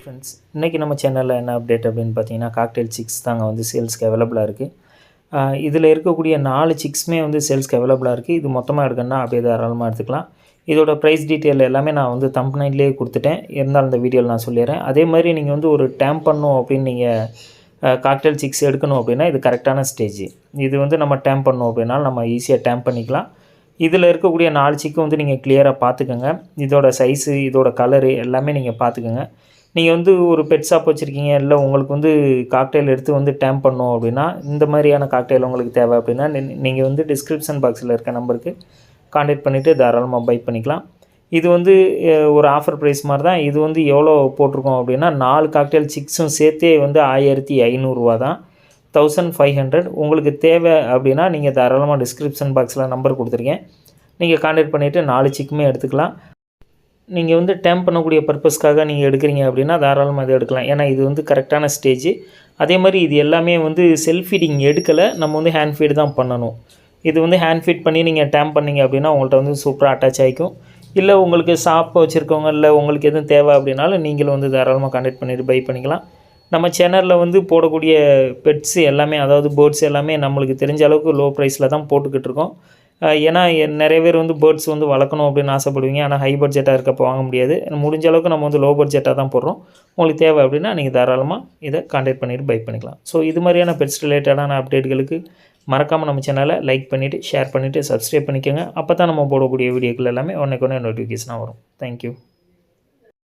Friends, இன்றைக்கி நம்ம சேனலில் என்ன அப்டேட் அப்படின்னு பார்த்தீங்கன்னா, காக்டெயில் சிக்ஸ் தாங்க வந்து சேல்ஸ்க்கு அவைலபிளாக இருக்குது. இதில் இருக்கக்கூடிய 4 சிக்ஸுமே வந்து சேல்ஸ்க்கு அவைலபிளாக இருக்குது. இது மொத்தமாக எடுக்கணும்னா அப்படியே தாராளமாக எடுத்துக்கலாம். இதோட ப்ரைஸ் டீட்டெயில் எல்லாமே நான் வந்து தம்ப்நெயிலே கொடுத்துட்டேன். இருந்தாலும் இந்த வீடியோவில் நான் சொல்லிடுறேன். அதே மாதிரி நீங்கள் வந்து ஒரு டேம்ப் பண்ணணும் அப்படின்னு நீங்கள் காக்டெயில் சிக்ஸ் எடுக்கணும் அப்படின்னா இது கரெக்டான ஸ்டேஜ். இது வந்து நம்ம டேம்ப் பண்ணணும் அப்படின்னாலும் நம்ம ஈஸியாக டேம்ப் பண்ணிக்கலாம். இதில் இருக்கக்கூடிய 4 சிக்கும் வந்து நீங்கள் கிளியராக பார்த்துக்கோங்க. இதோட சைஸு, இதோட கலரு எல்லாமே நீங்கள் பார்த்துக்கோங்க. நீங்கள் வந்து ஒரு பெட் ஷாப் வச்சுருக்கீங்க, இல்லை உங்களுக்கு வந்து காக்டெயில் எடுத்து வந்து டேம்ப் பண்ணணும் அப்படின்னா, இந்த மாதிரியான காக்டெயில் உங்களுக்கு தேவை அப்படின்னா நீங்கள் வந்து டிஸ்கிரிப்ஷன் பாக்ஸில் இருக்க நம்பருக்கு கான்டாக்ட் பண்ணிவிட்டு தாராளமாக பை பண்ணிக்கலாம். இது வந்து ஒரு ஆஃபர் ப்ரைஸ் மாதிரி தான். இது வந்து எவ்வளோ போட்டிருக்கோம் அப்படின்னா 4 காக்டெயில் சிக்ஸும் சேர்த்தே வந்து 1500 தான், 1500. உங்களுக்கு தேவை அப்படின்னா நீங்கள் தாராளமாக டிஸ்கிரிப்ஷன் பாக்ஸில் நம்பர் கொடுத்துருக்கேன், நீங்கள் கான்டாக்ட் பண்ணிவிட்டு 4 சிக்குமே எடுத்துக்கலாம். நீங்கள் வந்து டேம்ப் பண்ணக்கூடிய பர்பஸ்க்காக நீங்கள் எடுக்கிறீங்க அப்படின்னா தாராளமாக இதை எடுக்கலாம். ஏன்னா இது வந்து கரெக்டான ஸ்டேஜ். அதே மாதிரி இது எல்லாமே வந்து செல்ஃப் ஃபீடிங் எடுக்கலை, நம்ம வந்து ஹேண்ட் ஃபீட் தான் பண்ணணும். இது வந்து ஹேண்ட் ஃபீட் பண்ணி நீங்கள் டேம்ப் பண்ணிங்க அப்படின்னா உங்கள்கிட்ட வந்து சூப்பராக அட்டாச் ஆகிக்கும். இல்லை உங்களுக்கு ஷாப் வச்சுருக்கவங்க, இல்லை உங்களுக்கு எதுவும் தேவை அப்படின்னாலும் நீங்களும் வந்து தாராளமாக கான்டாக்ட் பண்ணிவிட்டு பை பண்ணிக்கலாம். நம்ம சேனலில் வந்து போடக்கூடிய பெட்ஸ் எல்லாமே, அதாவது பேர்ட்ஸ் எல்லாமே நம்மளுக்கு தெரிஞ்ச அளவுக்கு லோ ப்ரைஸில் தான் போட்டுக்கிட்டு இருக்கோம். ஏன்னா நிறைய பேர் வந்து பேர்ட்ஸ் வந்து வளர்க்கணும் அப்படின்னு ஆசைப்படுவீங்க. ஆனால் ஹை பட்ஜெட்டாக இருக்கப்போ வாங்க முடியாது. முடிஞ்ச அளவுக்கு நம்ம வந்து லோ பட்ஜெட்டாக தான் போடுறோம். உங்களுக்கு தேவை அப்படின்னா நீங்கள் தாராளமாக இதை கான்டாக்ட் பண்ணிவிட்டு பை பண்ணிக்கலாம். ஸோ இது மாதிரியான பெட்ஸ் ரிலேட்டடான அப்டேட்டுகளுக்கு மறக்காமல் நம்ம சேனலை லைக் பண்ணிவிட்டு, ஷேர் பண்ணிவிட்டு, சப்ஸ்கிரைப் பண்ணிக்கோங்க. அப்போ தான் நம்ம போடக்கூடிய வீடியோக்கள் எல்லாமே உடனே நோட்டிஃபிகேஷனாக வரும். தேங்க்யூ.